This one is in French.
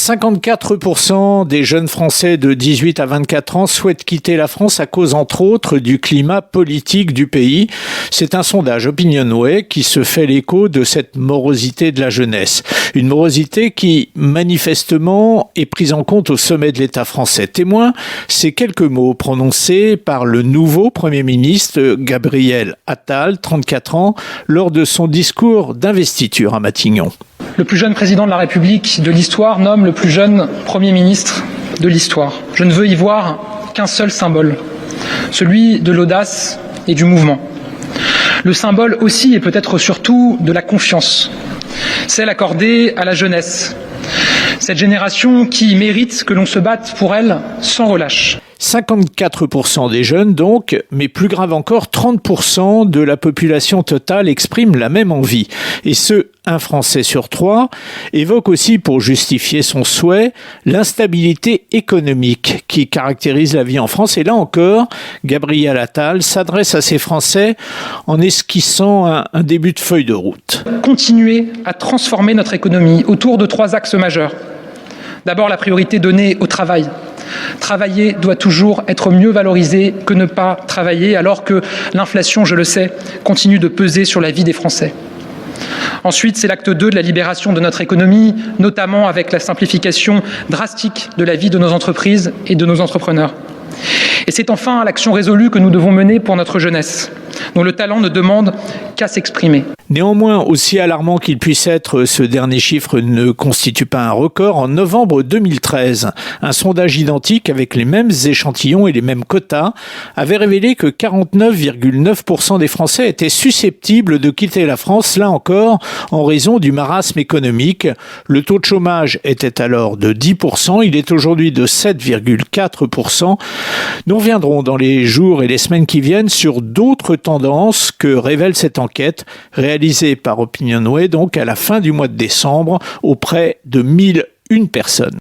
54% des jeunes Français de 18 à 24 ans souhaitent quitter la France à cause, entre autres, du climat politique du pays. C'est un sondage Opinionway qui se fait l'écho de cette morosité de la jeunesse. Une morosité qui, manifestement, est prise en compte au sommet de l'État français. Témoin, ces quelques mots prononcés par le nouveau Premier ministre Gabriel Attal, 34 ans, lors de son discours d'investiture à Matignon. Le plus jeune président de la République de l'histoire nomme le plus jeune Premier ministre de l'histoire. Je ne veux y voir qu'un seul symbole, celui de l'audace et du mouvement. Le symbole aussi et peut-être surtout de la confiance, celle accordée à la jeunesse, cette génération qui mérite que l'on se batte pour elle sans relâche. 54% des jeunes donc, mais plus grave encore, 30% de la population totale exprime la même envie. Et un Français sur 3 évoque aussi, pour justifier son souhait, l'instabilité économique qui caractérise la vie en France. Et là encore, Gabriel Attal s'adresse à ces Français en esquissant un début de feuille de route. Continuer à transformer notre économie autour de 3 axes majeurs. D'abord, la priorité donnée au travail. Travailler doit toujours être mieux valorisé que ne pas travailler, alors que l'inflation, je le sais, continue de peser sur la vie des Français. Ensuite, c'est l'acte 2 de la libération de notre économie, notamment avec la simplification drastique de la vie de nos entreprises et de nos entrepreneurs. Et c'est enfin l'action résolue que nous devons mener pour notre jeunesse, dont le talent ne demande qu'à s'exprimer. Néanmoins, aussi alarmant qu'il puisse être, ce dernier chiffre ne constitue pas un record. En novembre 2013, un sondage identique avec les mêmes échantillons et les mêmes quotas avait révélé que 49,9% des Français étaient susceptibles de quitter la France, là encore, en raison du marasme économique. Le taux de chômage était alors de 10%, il est aujourd'hui de 7,4%. Nous reviendrons dans les jours et les semaines qui viennent sur d'autres tendances que révèle cette enquête réalisée par Opinionway, donc à la fin du mois de décembre, auprès de 1001 personnes.